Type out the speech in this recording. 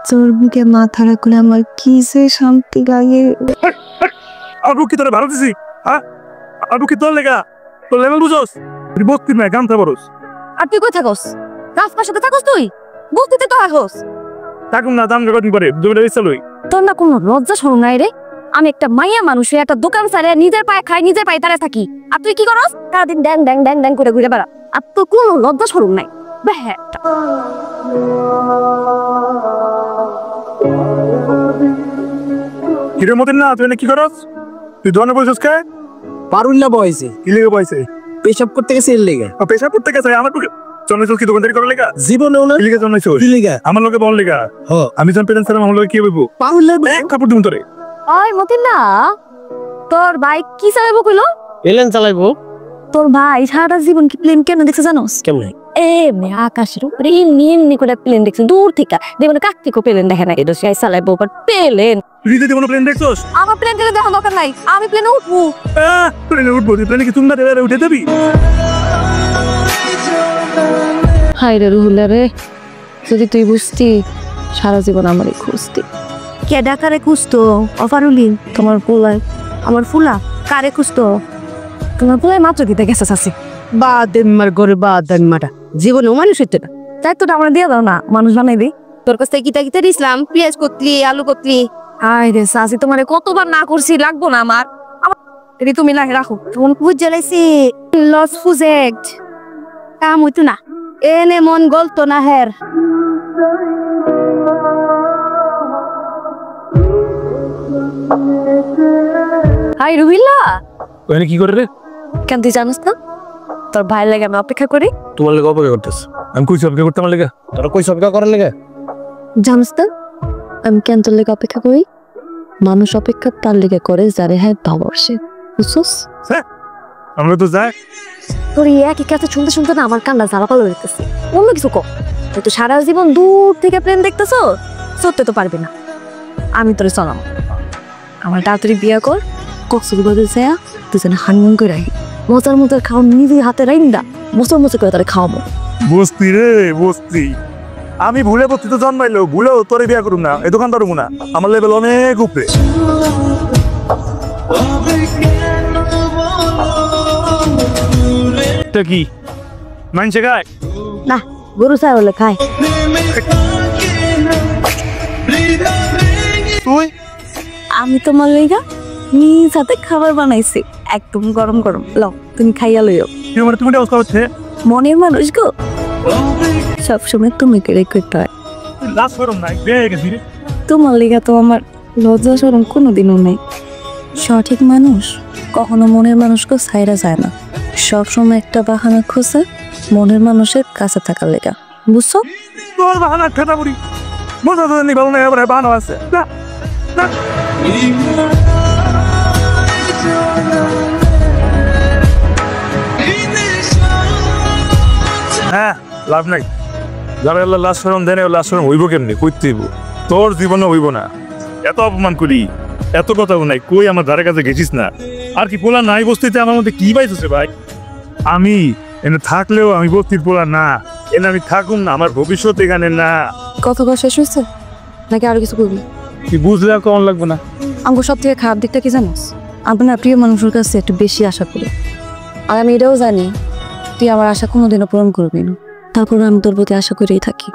তোর বুকে মাথা রাখলে আমার কি যে শান্তি লাগে। আর বুকি তোরে ভালো দিছি, হ্যাঁ? আর বুকি তোর লেগা তোর লেভেল বুঝোস? তুই বস্তির না গান থাকস। আর তুই কই থাকস? রাস্তার সাথে থাকস তুই? বস্তিতে তো থাকস। থাকুন না, দাম জগৎ করে জমিটা ইচ্ছা লই। তোর না কোনো লজ্জা শরম নাই রে? আমি একটা মাইয়া মানুষ, একটা দোকান সারে নিজের পায়ে খাই, নিজের পায়ে দাঁড়ায় থাকি, আর তুই কি করস? সারাদিন ড্যাং ড্যাং ড্যাং ড্যাং করে ঘুরে বেড়া। আর তোর কোনো লজ্জা শরম নাই। ব্যাটা কিরে মতিন না, তুই কি করস? তুই দোকানে বসেছিস কে? পারুল্লা বয়সে কি লেগে বসে? পেশাব করতে গেছে এর লেগে। পেশা করতে গেছে আমার বুকে জন্মেছিস কি দোকানদারি করার লেগা? জীবনেও না। কি লেগে জন্মেছিস? কি লেগে? আমার লোকে বল লেগা। হ, আমি যখন পেরেন্টস ছিলাম আমার লোকে কি হইব? পারুল্লা এক কাপড় দিন তোরে। ওই মতিন না, তোর ভাই কি চালাইবো কইলো? এলেন চালাইবো। তোর ভাই সারাটা জীবন কি প্লেন কেন দেখছে জানোস? কেমনে? এমনি আকাশের উপরে এমনি করে প্লেন দেখছে দূর থেকে। দেখুন কাকতিকো প্লেন দেখে না, এটা সে চালাইবো বাট প্লেন। তুই যদি কোনো প্লেন দেখছস? আমার প্লেন গেলে দেখা দরকার নাই, আমি প্লেনে উঠবো। প্লেনে উঠবো? প্লেনে কি তুমি না উঠে যাবি? হাই রে রুহুলা রে, যদি তুই বুঝতি সারা জীবন আমারই খুঁজতি। কে ডাকারে খুঁজতো? অফারুলিন তোমার পোলায়, আমার ফুলা কারে খুঁজতো? তোমার পোলায় মাত্র দিতে গেছে আছে। বা দেনমার ঘরে বা দেনমাটা জীবনেও মানুষ হইতে না। তাই তো আমরা দিয়ে দাও না, মানুষ বানাই দিই। তোর কাছ থেকে কিতা কিতা দিছিলাম, পেঁয়াজ কতলি, আলু কতলি। হাই রে সাসি, তোমারে কতবার না করছি, লাগবো না আমার। আমার তুমি না রাখো। তোমার বুঝে লাইছি লস প্রজেক্ট কাম হইতো না, এনে মন গলতো না হের। হাই রুহিলা, ওখানে কি করে রে? কেন তুই জানিস না তোর ভাইয়ের লাগে আমি অপেক্ষা করি? তোমার লেগে অপেক্ষা করতেছ? আমি কইছি অপেক্ষা করতে আমার লেগা? তোরা কই অপেক্ষা করার লেগে? জানিস না আমি কেন তোর লেগে অপেক্ষা করি? মানুষ অপেক্ষা তার লেগে করে যারে হ্যাঁ ভালোবাসে, বুঝছস? আমরা তো যাই। তোর এই একই কথা শুনতে শুনতে না আমার কান্না জ্বালা পালো হইতেছে। অন্য কিছু কর, তুই তো সারা জীবন দূর থেকে প্লেন দেখতেছ, সত্যি তো পারবি না। আমি তোরে চলাম, আমার তাড়াতাড়ি বিয়া কর, কক্সবাজার যায় তুই যেন হানিমুন করে রাখি, মজার মজার খাওয়া নিজে হাতে রাইন্দা বছর বছর করে তারে খাওয়াবো। বস্তি রে বস্তি, আমি ভুলে বস্তি তো জন্মাইলো, ভুলেও তোরে বিয়া করুম না, এই দোকান ধরবো না, আমার লেভেল অনেক উপরে। এটা কি মানছে গায়? না গরু চাই হলে খায়। তুই? আমি তোমার লইগা নিজ হাতে খাবার বানাইছি, একদম গরম গরম, লও তুমি খাইয়া লইও। তুমি অবস্থা হচ্ছে মনের মানুষ গো, সবসময় তুমি করে করতে হয়। লাস্ট করুম নাই বেয়ে গেছি রে। তোমার লিগা তো আমার লজ্জা শরম কোনোদিনও নেই। সঠিক মানুষ কখনো মনের মানুষকে ছাইরা যায় না, সবসময় একটা বাহানা খোঁজে মনের মানুষের কাছে থাকার লেগা, বুঝছো? তোর বাহানা খাতা বুড়ি মজা তো নি ভালো না, এবারে বাহানা আছে না না। হ্যাঁ লাভ নাই, যারা আল্লাহ লাশ শরম দেন লাশ শরম হইব কেমনি, কইতে হইব। তোর জীবনে হইব না, এত অপমান করি, এত কথাও নাই, কই আমার ধারে কাছে গেছিস না। আর কি পোলা নাই বস্তিতে, আমার মধ্যে কি পাইছে ভাই? আমি এনে থাকলেও আমি বস্তির পোলা না, এনে আমি থাকুম না, আমার ভবিষ্যৎ এখানে না। কথা শেষ হয়েছে নাকি আরো কিছু করবি? তুই বুঝলে আর কেমন লাগবে না? আমার সব থেকে খারাপ দিকটা কি জানিস? আপনার প্রিয় মানুষের কাছে একটু বেশি আশা করি, আর আমি এটাও জানি তুই আমার আশা কোনোদিনও পূরণ করবি না, তারপর আমি তোর প্রতি আশা করেই থাকি।